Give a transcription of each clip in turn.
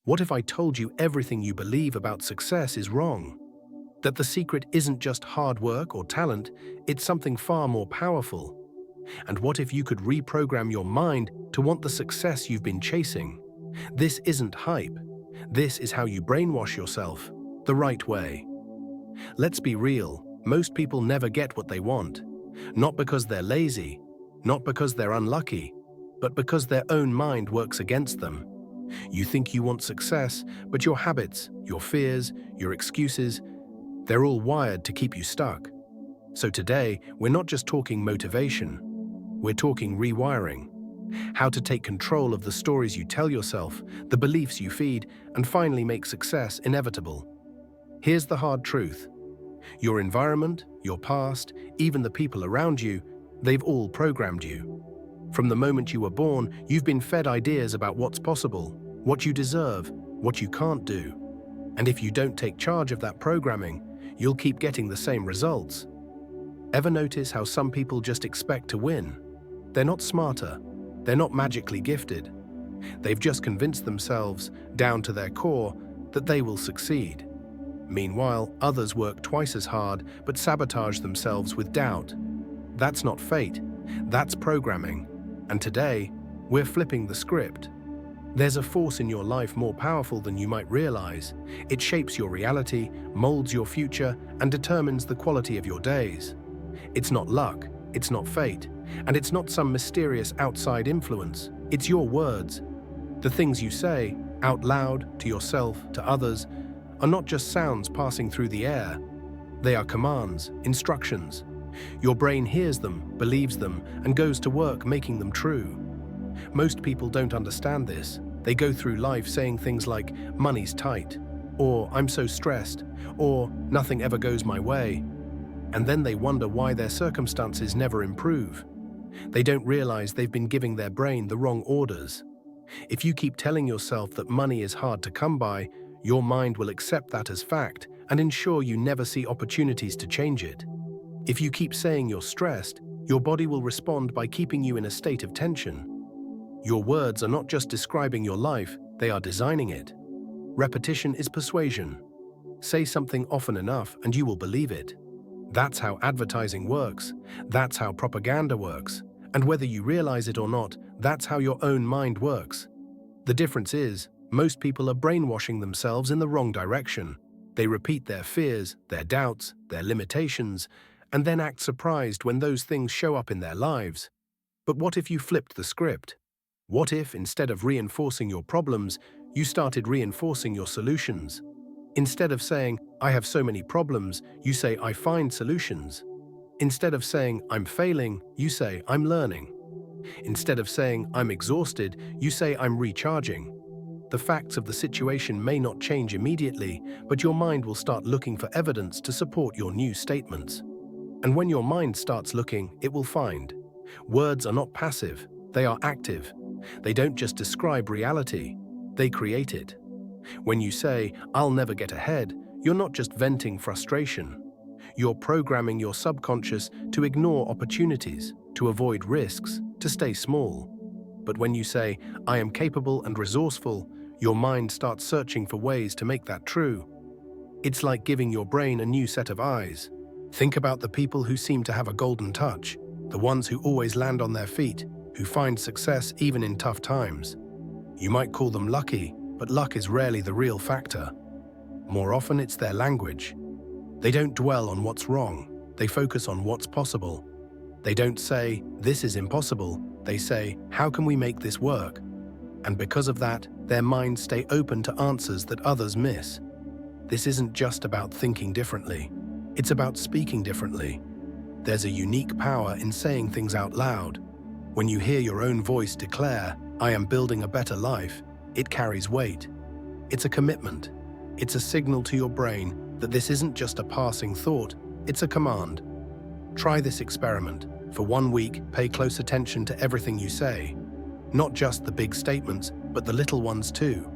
What if I told you everything you believe about success is wrong? That the secret isn't just hard work or talent, it's something far more powerful. And what if you could reprogram your mind to want the success you've been chasing? This isn't hype. This is how you brainwash yourself, the right way. Let's be real, most people never get what they want. Not because they're lazy, not because they're unlucky, but because their own mind works against them. You think you want success, but your habits, your fears, your excuses, they're all wired to keep you stuck. So today, we're not just talking motivation, we're talking rewiring. How to take control of the stories you tell yourself, the beliefs you feed, and finally make success inevitable. Here's the hard truth. Your environment, your past, even the people around you, they've all programmed you. From the moment you were born, you've been fed ideas about what's possible, what you deserve, what you can't do. And if you don't take charge of that programming, you'll keep getting the same results. Ever notice how some people just expect to win? They're not smarter. They're not magically gifted. They've just convinced themselves, down to their core, that they will succeed. Meanwhile, others work twice as hard but sabotage themselves with doubt. That's not fate. That's programming. And today, we're flipping the script. There's a force in your life more powerful than you might realize. It shapes your reality, molds your future, and determines the quality of your days. It's not luck, it's not fate, and it's not some mysterious outside influence. It's your words. The things you say, out loud, to yourself, to others, are not just sounds passing through the air. They are commands, instructions. Your brain hears them, believes them, and goes to work making them true. Most people don't understand this. They go through life saying things like, money's tight, or I'm so stressed, or nothing ever goes my way. And then they wonder why their circumstances never improve. They don't realize they've been giving their brain the wrong orders. If you keep telling yourself that money is hard to come by, your mind will accept that as fact and ensure you never see opportunities to change it. If you keep saying you're stressed, your body will respond by keeping you in a state of tension. Your words are not just describing your life, they are designing it. Repetition is persuasion. Say something often enough and you will believe it. That's how advertising works. That's how propaganda works. And whether you realize it or not, that's how your own mind works. The difference is, most people are brainwashing themselves in the wrong direction. They repeat their fears, their doubts, their limitations, and then act surprised when those things show up in their lives. But what if you flipped the script? What if, instead of reinforcing your problems, you started reinforcing your solutions? Instead of saying, I have so many problems, you say, I find solutions. Instead of saying, I'm failing, you say, I'm learning. Instead of saying, I'm exhausted, you say, I'm recharging. The facts of the situation may not change immediately, but your mind will start looking for evidence to support your new statements. And when your mind starts looking, it will find. Words are not passive, they are active. They don't just describe reality, they create it. When you say, I'll never get ahead, you're not just venting frustration. You're programming your subconscious to ignore opportunities, to avoid risks, to stay small. But when you say, I am capable and resourceful, your mind starts searching for ways to make that true. It's like giving your brain a new set of eyes. Think about the people who seem to have a golden touch, the ones who always land on their feet, who find success even in tough times. You might call them lucky, but luck is rarely the real factor. More often it's their language. They don't dwell on what's wrong, they focus on what's possible. They don't say, this is impossible, they say, how can we make this work? And because of that, their minds stay open to answers that others miss. This isn't just about thinking differently, it's about speaking differently. There's a unique power in saying things out loud. When you hear your own voice declare, I am building a better life, it carries weight. It's a commitment. It's a signal to your brain that this isn't just a passing thought, it's a command. Try this experiment. For 1 week, pay close attention to everything you say. Not just the big statements, but the little ones too.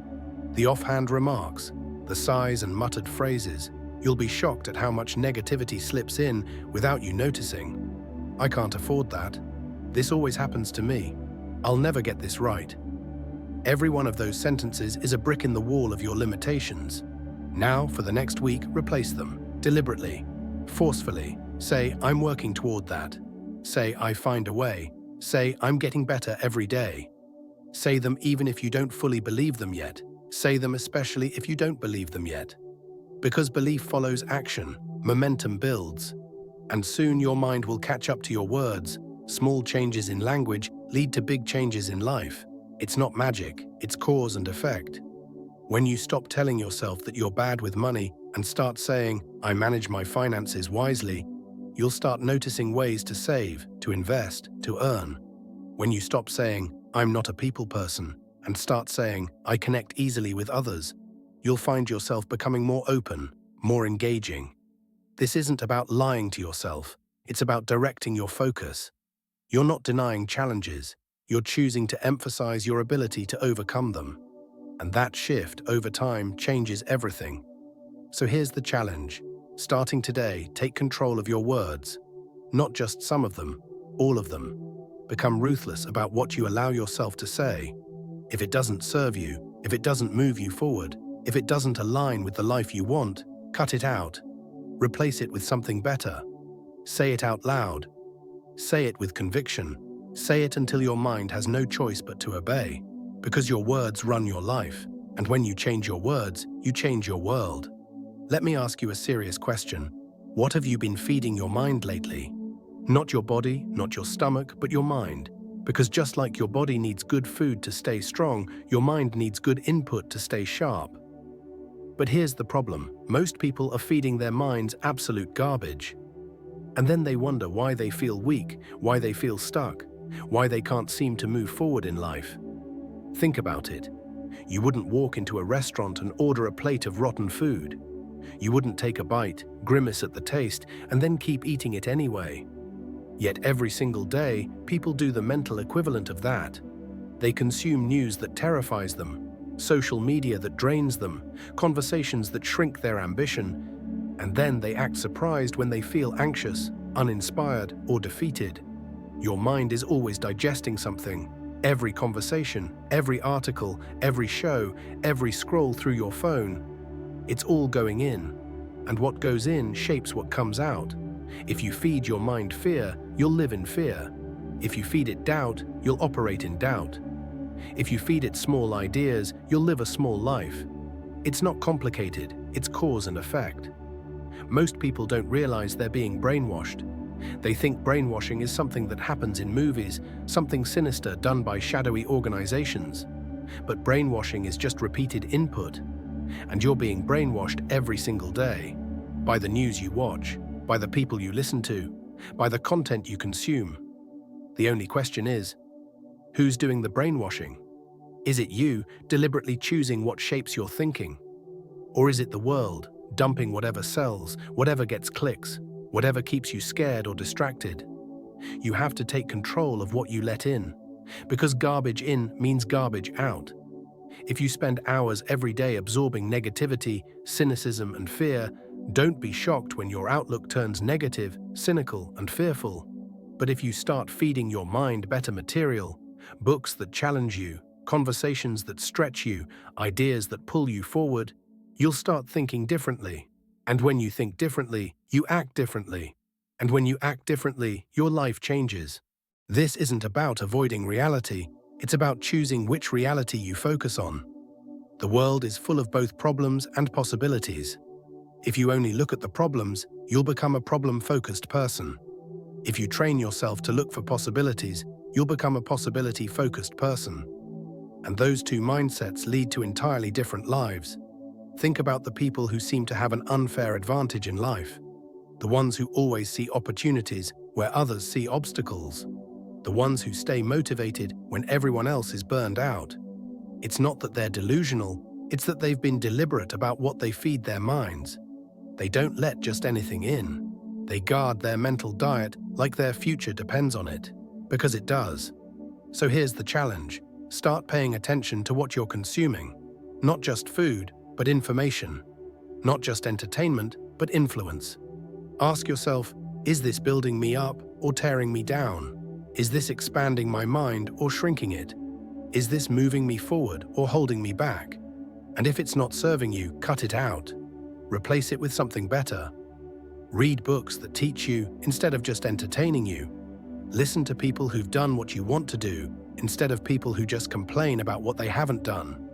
The offhand remarks, the sighs and muttered phrases. You'll be shocked at how much negativity slips in without you noticing. I can't afford that. This always happens to me. I'll never get this right. Every one of those sentences is a brick in the wall of your limitations. Now, for the next week, replace them. Deliberately, forcefully. Say, I'm working toward that. Say, I find a way. Say, I'm getting better every day. Say them even if you don't fully believe them yet. Say them especially if you don't believe them yet. Because belief follows action, momentum builds. And soon your mind will catch up to your words. Small changes in language lead to big changes in life. It's not magic, it's cause and effect. When you stop telling yourself that you're bad with money and start saying, I manage my finances wisely, you'll start noticing ways to save, to invest, to earn. When you stop saying, I'm not a people person, and start saying, I connect easily with others, you'll find yourself becoming more open, more engaging. This isn't about lying to yourself, it's about directing your focus. You're not denying challenges, you're choosing to emphasize your ability to overcome them. And that shift over time changes everything. So here's the challenge. Starting today, take control of your words. Not just some of them, all of them. Become ruthless about what you allow yourself to say. If it doesn't serve you, if it doesn't move you forward, if it doesn't align with the life you want, cut it out. Replace it with something better. Say it out loud. Say it with conviction. Say it until your mind has no choice but to obey. Because your words run your life. And when you change your words, you change your world. Let me ask you a serious question. What have you been feeding your mind lately? Not your body, not your stomach, but your mind. Because just like your body needs good food to stay strong, your mind needs good input to stay sharp. But here's the problem. Most people are feeding their minds absolute garbage. And then they wonder why they feel weak, why they feel stuck, why they can't seem to move forward in life. Think about it. You wouldn't walk into a restaurant and order a plate of rotten food. You wouldn't take a bite, grimace at the taste, and then keep eating it anyway. Yet every single day, people do the mental equivalent of that. They consume news that terrifies them, social media that drains them, conversations that shrink their ambition, and then they act surprised when they feel anxious, uninspired, or defeated. Your mind is always digesting something. Every conversation, every article, every show, every scroll through your phone, it's all going in. And what goes in shapes what comes out. If you feed your mind fear, you'll live in fear. If you feed it doubt, you'll operate in doubt. If you feed it small ideas, you'll live a small life. It's not complicated, it's cause and effect. Most people don't realize they're being brainwashed. They think brainwashing is something that happens in movies, something sinister done by shadowy organizations. But brainwashing is just repeated input. And you're being brainwashed every single day. By the news you watch, by the people you listen to, by the content you consume. The only question is, who's doing the brainwashing? Is it you deliberately choosing what shapes your thinking? Or is it the world, dumping whatever sells, whatever gets clicks, whatever keeps you scared or distracted? You have to take control of what you let in, because garbage in means garbage out. If you spend hours every day absorbing negativity, cynicism, and fear, don't be shocked when your outlook turns negative, cynical, and fearful. But if you start feeding your mind better material, books that challenge you, conversations that stretch you, ideas that pull you forward, you'll start thinking differently. And when you think differently, you act differently. And when you act differently, your life changes. This isn't about avoiding reality, it's about choosing which reality you focus on. The world is full of both problems and possibilities. If you only look at the problems, you'll become a problem-focused person. If you train yourself to look for possibilities, you'll become a possibility-focused person. And those two mindsets lead to entirely different lives. Think about the people who seem to have an unfair advantage in life. The ones who always see opportunities where others see obstacles. The ones who stay motivated when everyone else is burned out. It's not that they're delusional, it's that they've been deliberate about what they feed their minds. They don't let just anything in. They guard their mental diet like their future depends on it, because it does. So here's the challenge. Start paying attention to what you're consuming. Not just food, but information. Not just entertainment, but influence. Ask yourself, is this building me up or tearing me down? Is this expanding my mind or shrinking it? Is this moving me forward or holding me back? And if it's not serving you, cut it out. Replace it with something better. Read books that teach you instead of just entertaining you. Listen to people who've done what you want to do instead of people who just complain about what they haven't done.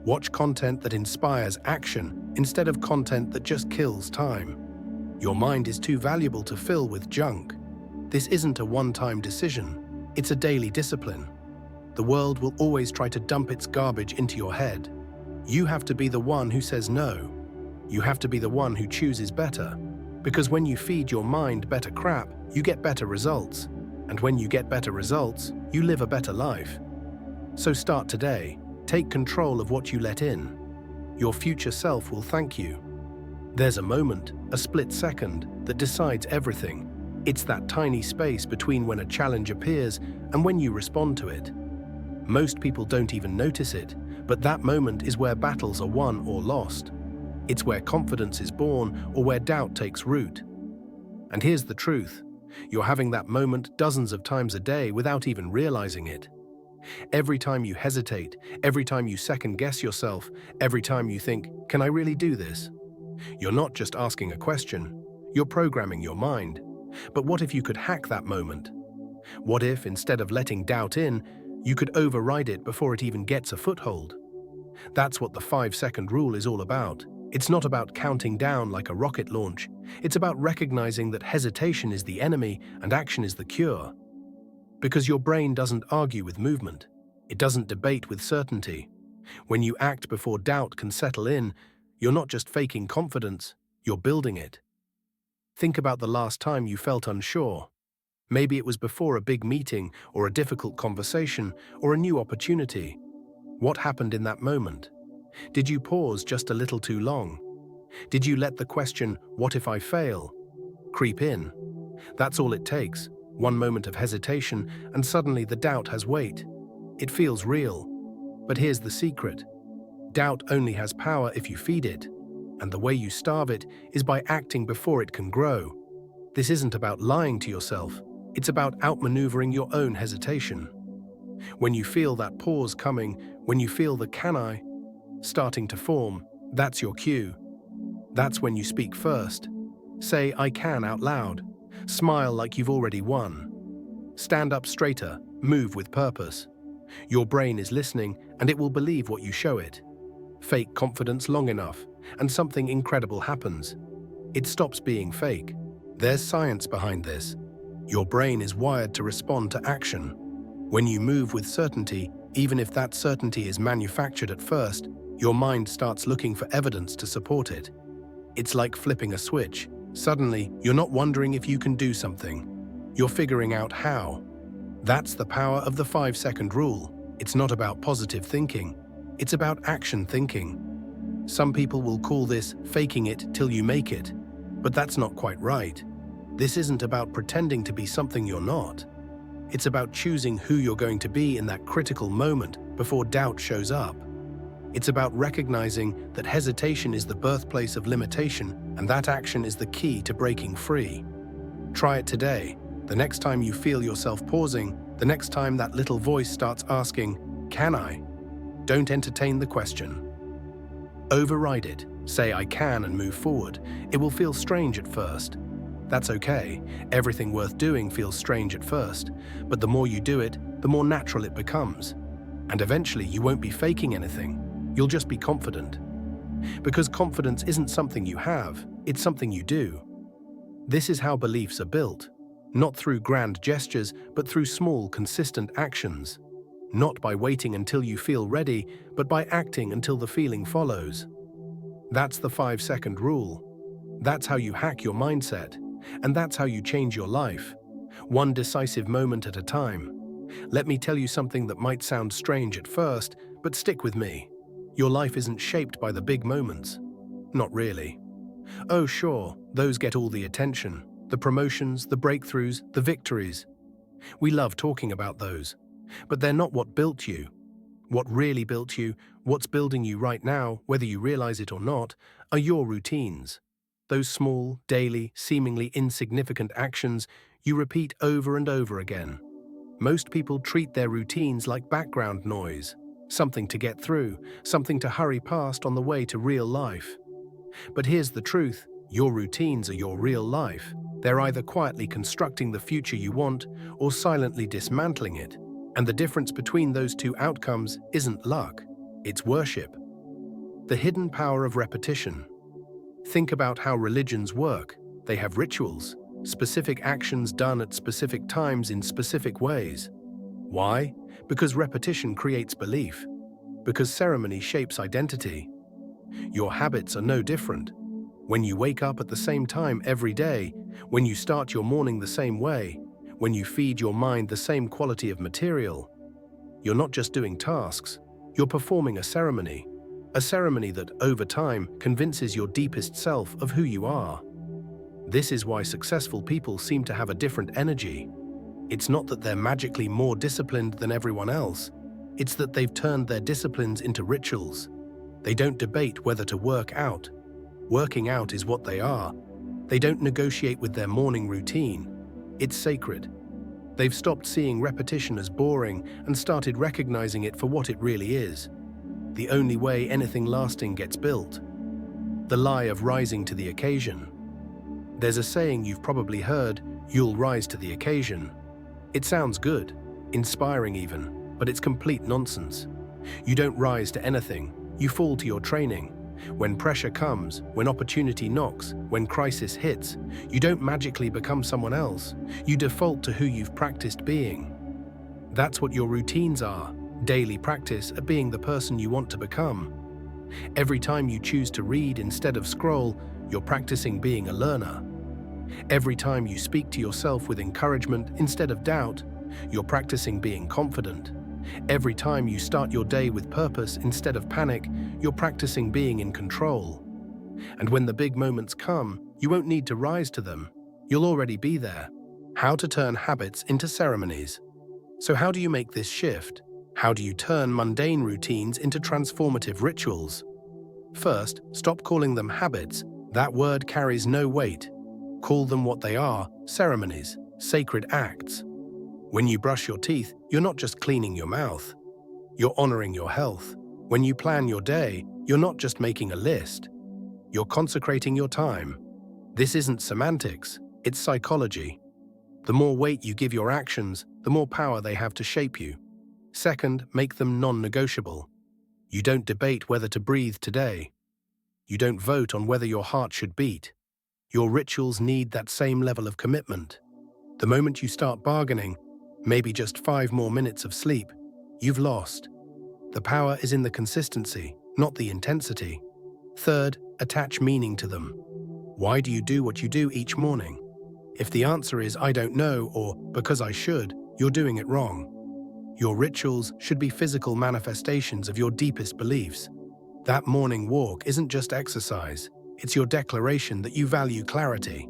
Watch content that inspires action instead of content that just kills time. Your mind is too valuable to fill with junk. This isn't a one-time decision. It's a daily discipline. The world will always try to dump its garbage into your head. You have to be the one who says no. You have to be the one who chooses better. Because when you feed your mind better crap, you get better results. And when you get better results, you live a better life. So start today. Take control of what you let in. Your future self will thank you. There's a moment, a split second, that decides everything. It's that tiny space between when a challenge appears and when you respond to it. Most people don't even notice it, but that moment is where battles are won or lost. It's where confidence is born or where doubt takes root. And here's the truth. You're having that moment dozens of times a day without even realizing it. Every time you hesitate, every time you second-guess yourself, every time you think, can I really do this? You're not just asking a question, you're programming your mind. But what if you could hack that moment? What if, instead of letting doubt in, you could override it before it even gets a foothold? That's what the 5-second rule is all about. It's not about counting down like a rocket launch. It's about recognizing that hesitation is the enemy and action is the cure. Because your brain doesn't argue with movement. It doesn't debate with certainty. When you act before doubt can settle in, you're not just faking confidence, you're building it. Think about the last time you felt unsure. Maybe it was before a big meeting or a difficult conversation or a new opportunity. What happened in that moment? Did you pause just a little too long? Did you let the question, what if I fail, creep in? That's all it takes. One moment of hesitation, and suddenly the doubt has weight. It feels real. But here's the secret. Doubt only has power if you feed it, and the way you starve it is by acting before it can grow. This isn't about lying to yourself. It's about outmaneuvering your own hesitation. When you feel that pause coming, when you feel the can I starting to form, that's your cue. That's when you speak first. Say I can out loud. Smile like you've already won. Stand up straighter, move with purpose. Your brain is listening and it will believe what you show it. Fake confidence long enough, and something incredible happens. It stops being fake. There's science behind this. Your brain is wired to respond to action. When you move with certainty, even if that certainty is manufactured at first, your mind starts looking for evidence to support it. It's like flipping a switch. Suddenly, you're not wondering if you can do something. You're figuring out how. That's the power of the 5-second rule. It's not about positive thinking. It's about action thinking. Some people will call this faking it till you make it. But that's not quite right. This isn't about pretending to be something you're not. It's about choosing who you're going to be in that critical moment before doubt shows up. It's about recognizing that hesitation is the birthplace of limitation, and that action is the key to breaking free. Try it today. The next time you feel yourself pausing, the next time that little voice starts asking, can I? Don't entertain the question. Override it. Say I can and move forward. It will feel strange at first. That's okay. Everything worth doing feels strange at first, but the more you do it, the more natural it becomes. And eventually you won't be faking anything. You'll just be confident. Because confidence isn't something you have, it's something you do. This is how beliefs are built. Not through grand gestures, but through small, consistent actions. Not by waiting until you feel ready, but by acting until the feeling follows. That's the 5-second rule. That's how you hack your mindset. And that's how you change your life. One decisive moment at a time. Let me tell you something that might sound strange at first, but stick with me. Your life isn't shaped by the big moments. Not really. Oh, sure, those get all the attention. The promotions, the breakthroughs, the victories. We love talking about those. But they're not what built you. What really built you, what's building you right now, whether you realize it or not, are your routines. Those small, daily, seemingly insignificant actions you repeat over and over again. Most people treat their routines like background noise, something to get through, something to hurry past on the way to real life. But here's the truth, your routines are your real life. They're either quietly constructing the future you want or silently dismantling it. And the difference between those two outcomes isn't luck, it's worship. The hidden power of repetition. Think about how religions work. They have rituals, specific actions done at specific times in specific ways. Why? Because repetition creates belief. Because ceremony shapes identity. Your habits are no different. When you wake up at the same time every day, when you start your morning the same way, when you feed your mind the same quality of material, you're not just doing tasks, you're performing a ceremony that, over time, convinces your deepest self of who you are. This is why successful people seem to have a different energy. It's not that they're magically more disciplined than everyone else, it's that they've turned their disciplines into rituals. They don't debate whether to work out. Working out is what they are. They don't negotiate with their morning routine. It's sacred. They've stopped seeing repetition as boring and started recognizing it for what it really is. The only way anything lasting gets built. The lie of rising to the occasion. There's a saying you've probably heard, "You'll rise to the occasion." It sounds good, inspiring even, but it's complete nonsense. You don't rise to anything, you fall to your training. When pressure comes, when opportunity knocks, when crisis hits, you don't magically become someone else. You default to who you've practiced being. That's what your routines are, daily practice at being the person you want to become. Every time you choose to read instead of scroll, you're practicing being a learner. Every time you speak to yourself with encouragement instead of doubt, you're practicing being confident. Every time you start your day with purpose instead of panic, you're practicing being in control. And when the big moments come, you won't need to rise to them. You'll already be there. How to turn habits into ceremonies. So how do you make this shift? How do you turn mundane routines into transformative rituals? First, stop calling them habits. That word carries no weight. Call them what they are, ceremonies, sacred acts. When you brush your teeth, you're not just cleaning your mouth. You're honoring your health. When you plan your day, you're not just making a list. You're consecrating your time. This isn't semantics, it's psychology. The more weight you give your actions, the more power they have to shape you. Second, make them non-negotiable. You don't debate whether to breathe today. You don't vote on whether your heart should beat. Your rituals need that same level of commitment. The moment you start bargaining, maybe just 5 more minutes of sleep, you've lost. The power is in the consistency, not the intensity. Third, attach meaning to them. Why do you do what you do each morning? If the answer is "I don't know" or "because I should," you're doing it wrong. Your rituals should be physical manifestations of your deepest beliefs. That morning walk isn't just exercise, it's your declaration that you value clarity.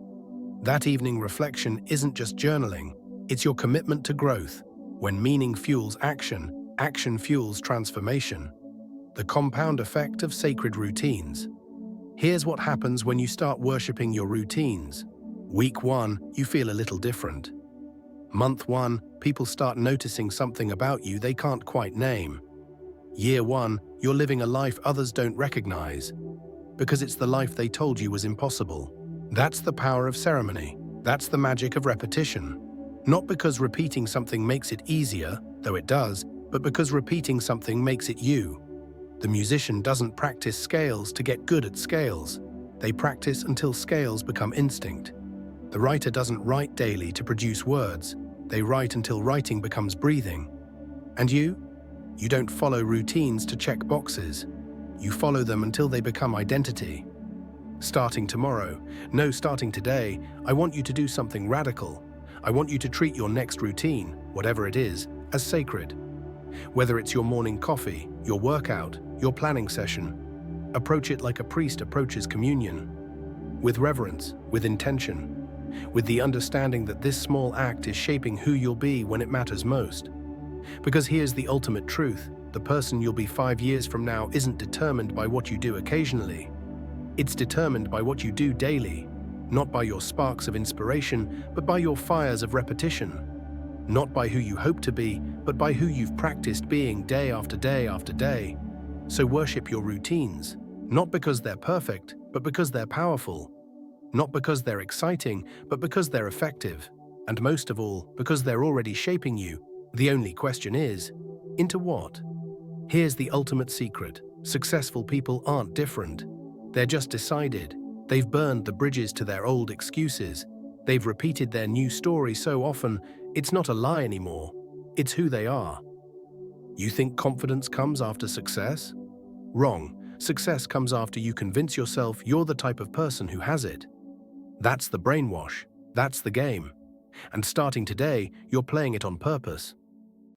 That evening reflection isn't just journaling, it's your commitment to growth. When meaning fuels action, action fuels transformation. The compound effect of sacred routines. Here's what happens when you start worshipping your routines. Week 1, you feel a little different. Month 1, people start noticing something about you they can't quite name. Year 1, you're living a life others don't recognize, because it's the life they told you was impossible. That's the power of ceremony. That's the magic of repetition. Not because repeating something makes it easier, though it does, but because repeating something makes it you. The musician doesn't practice scales to get good at scales. They practice until scales become instinct. The writer doesn't write daily to produce words. They write until writing becomes breathing. And you? You don't follow routines to check boxes. You follow them until they become identity. Starting tomorrow, no, starting today, I want you to do something radical. I want you to treat your next routine, whatever it is, as sacred. Whether it's your morning coffee, your workout, your planning session, approach it like a priest approaches communion. With reverence, with intention, with the understanding that this small act is shaping who you'll be when it matters most. Because here's the ultimate truth, the person you'll be 5 years from now isn't determined by what you do occasionally. It's determined by what you do daily, not by your sparks of inspiration, but by your fires of repetition. Not by who you hope to be, but by who you've practiced being day after day after day. So worship your routines, not because they're perfect, but because they're powerful. Not because they're exciting, but because they're effective. And most of all, because they're already shaping you. The only question is, into what? Here's the ultimate secret. Successful people aren't different. They're just decided. They've burned the bridges to their old excuses. They've repeated their new story so often, it's not a lie anymore. It's who they are. You think confidence comes after success? Wrong. Success comes after you convince yourself you're the type of person who has it. That's the brainwash. That's the game. And starting today, you're playing it on purpose.